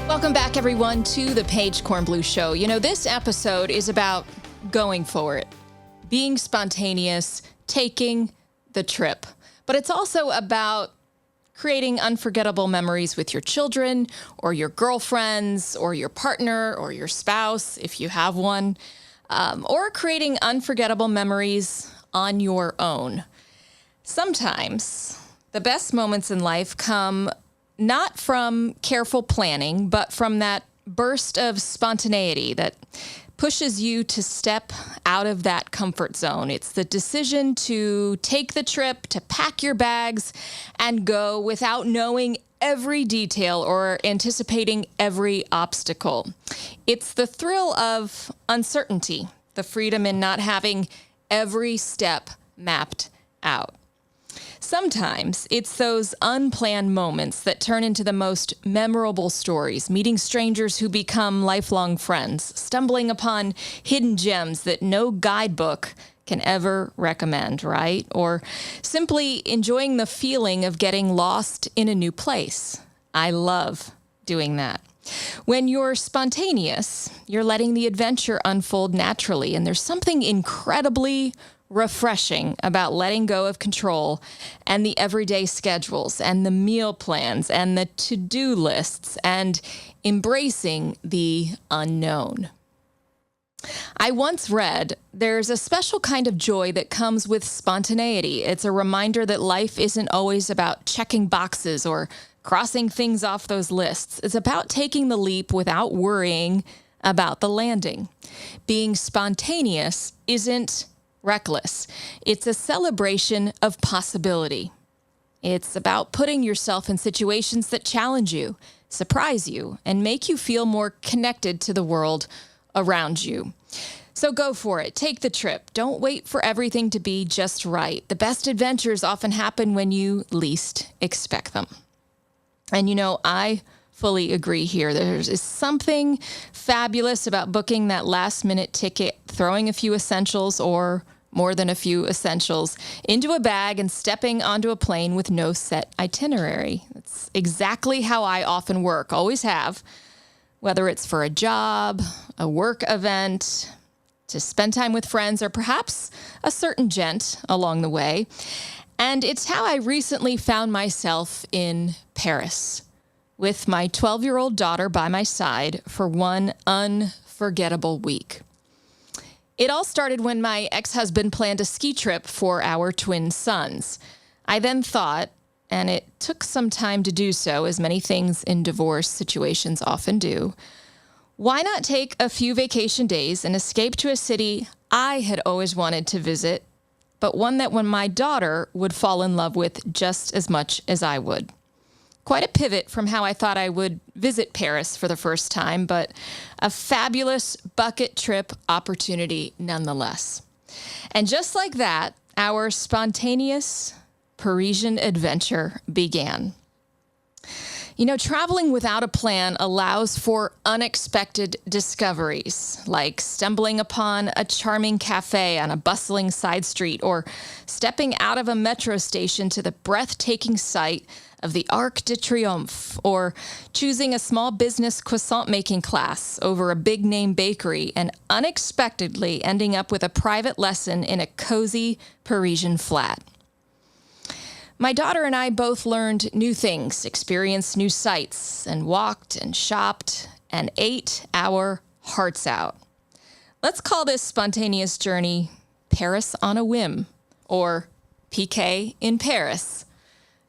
Welcome back, everyone, to the Paige Kornblue Show. You know, this episode is about going for it, being spontaneous, taking the trip. But it's also about creating unforgettable memories with your children or your girlfriends or your partner or your spouse, if you have one, or creating unforgettable memories on your own. Sometimes the best moments in life come not from careful planning, but from that burst of spontaneity that pushes you to step out of that comfort zone. It's the decision to take the trip, to pack your bags, and go without knowing every detail or anticipating every obstacle. It's the thrill of uncertainty, the freedom in not having every step mapped out. Sometimes it's those unplanned moments that turn into the most memorable stories, meeting strangers who become lifelong friends, stumbling upon hidden gems that no guidebook can ever recommend, right? Or simply enjoying the feeling of getting lost in a new place. I love doing that. When you're spontaneous, you're letting the adventure unfold naturally, and there's something incredibly refreshing about letting go of control and the everyday schedules and the meal plans and the to-do lists and embracing the unknown. I once read, there's a special kind of joy that comes with spontaneity. It's a reminder that life isn't always about checking boxes or crossing things off those lists. It's about taking the leap without worrying about the landing. Being spontaneous isn't reckless. It's a celebration of possibility. It's about putting yourself in situations that challenge you, surprise you, and make you feel more connected to the world around you. So go for it. Take the trip. Don't wait for everything to be just right. The best adventures often happen when you least expect them. And you know, I fully agree here. There is something fabulous about booking that last minute ticket, throwing a few essentials or more than a few essentials into a bag and stepping onto a plane with no set itinerary. That's exactly how I often work, always have, whether it's for a job, a work event, to spend time with friends, or perhaps a certain gent along the way. And it's how I recently found myself in Paris with my 12-year-old daughter by my side for one unforgettable week. It all started when my ex-husband planned a ski trip for our twin sons. I then thought, and it took some time to do so, as many things in divorce situations often do, why not take a few vacation days and escape to a city I had always wanted to visit, but one that when my daughter would fall in love with just as much as I would. Quite a pivot from how I thought I would visit Paris for the first time, but a fabulous bucket trip opportunity nonetheless. And just like that, our spontaneous Parisian adventure began. You know, traveling without a plan allows for unexpected discoveries, like stumbling upon a charming cafe on a bustling side street, or stepping out of a metro station to the breathtaking sight of the Arc de Triomphe, or choosing a small business croissant-making class over a big-name bakery and unexpectedly ending up with a private lesson in a cozy Parisian flat. My daughter and I both learned new things, experienced new sights, and walked and shopped and ate our hearts out. Let's call this spontaneous journey Paris on a Whim, or PK in Paris,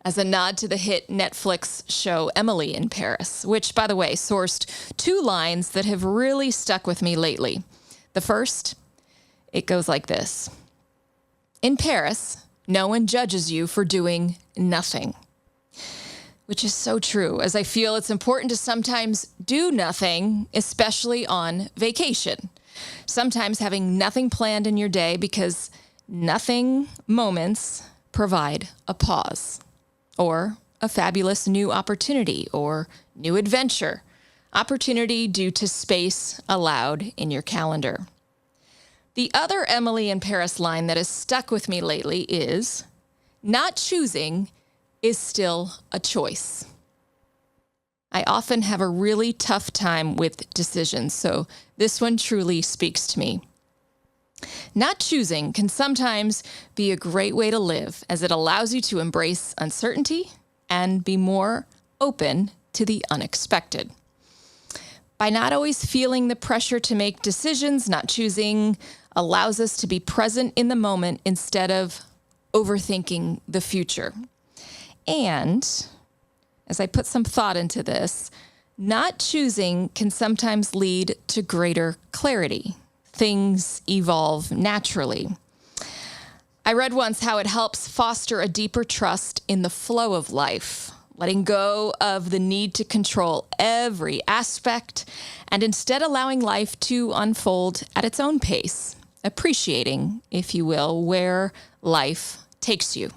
as a nod to the hit Netflix show Emily in Paris, which, by the way, sourced two lines that have really stuck with me lately. The first, it goes like this. In Paris, no one judges you for doing nothing. Which is so true, as I feel it's important to sometimes do nothing, especially on vacation. Sometimes having nothing planned in your day, because nothing moments provide a pause, or a fabulous new opportunity, or new adventure, opportunity due to space allowed in your calendar. The other Emily in Paris line that has stuck with me lately is, not choosing is still a choice. I often have a really tough time with decisions, so this one truly speaks to me. Not choosing can sometimes be a great way to live, as it allows you to embrace uncertainty and be more open to the unexpected. By not always feeling the pressure to make decisions, not choosing allows us to be present in the moment instead of overthinking the future. And as I put some thought into this, not choosing can sometimes lead to greater clarity. Things evolve naturally. I read once how it helps foster a deeper trust in the flow of life, letting go of the need to control every aspect and instead allowing life to unfold at its own pace, appreciating, if you will, where life takes you.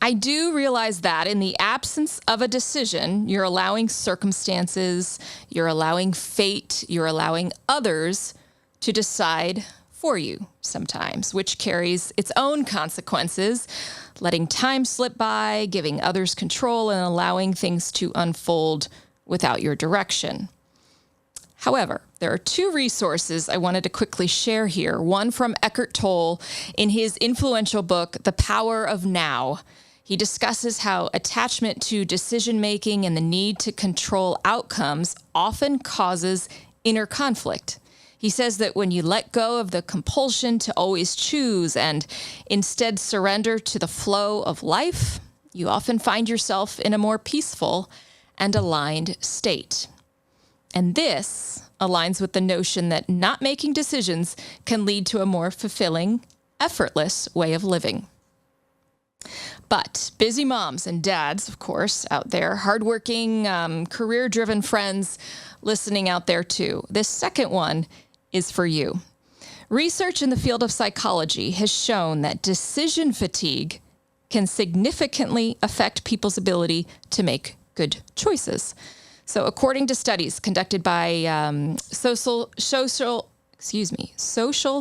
I do realize that in the absence of a decision, you're allowing circumstances, you're allowing fate, you're allowing others to decide for you sometimes, which carries its own consequences, letting time slip by, giving others control, and allowing things to unfold without your direction. However, there are two resources I wanted to quickly share here. One from Eckhart Tolle in his influential book, The Power of Now. He discusses how attachment to decision-making and the need to control outcomes often causes inner conflict. He says that when you let go of the compulsion to always choose and instead surrender to the flow of life, you often find yourself in a more peaceful and aligned state. And this aligns with the notion that not making decisions can lead to a more fulfilling, effortless way of living. But busy moms and dads, of course, out there, hardworking, career-driven friends listening out there too. This second one is for you. Research in the field of psychology has shown that decision fatigue can significantly affect people's ability to make good choices. So according to studies conducted by social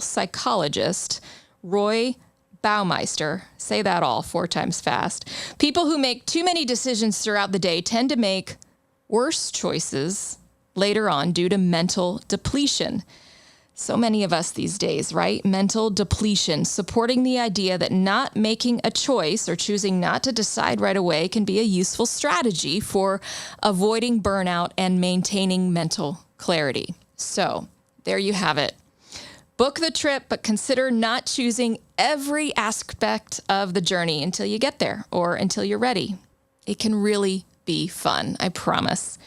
psychologist Roy Baumeister, say that all 4 times fast, people who make too many decisions throughout the day tend to make worse choices later on due to mental depletion. So many of us these days, right? Mental depletion, supporting the idea that not making a choice or choosing not to decide right away can be a useful strategy for avoiding burnout and maintaining mental clarity. So there you have it. Book the trip, but consider not choosing every aspect of the journey until you get there or until you're ready. It can really be fun, I promise.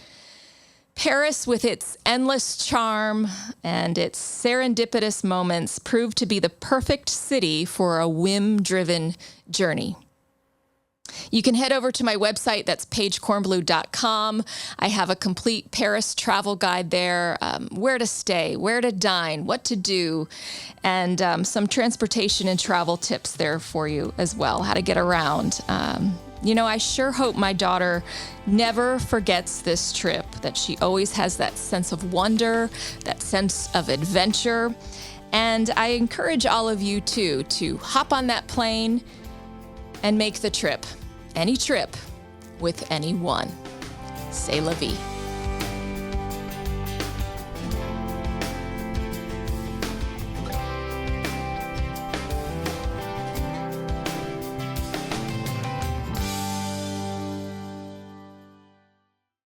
Paris, with its endless charm and its serendipitous moments, proved to be the perfect city for a whim-driven journey. You can head over to my website, that's pagecornblue.com. I have a complete Paris travel guide there, where to stay, where to dine, what to do, and some transportation and travel tips there for you as well, how to get around. I sure hope my daughter never forgets this trip, that she always has that sense of wonder, that sense of adventure. And I encourage all of you, too, to hop on that plane and make the trip, any trip, with anyone. C'est la vie.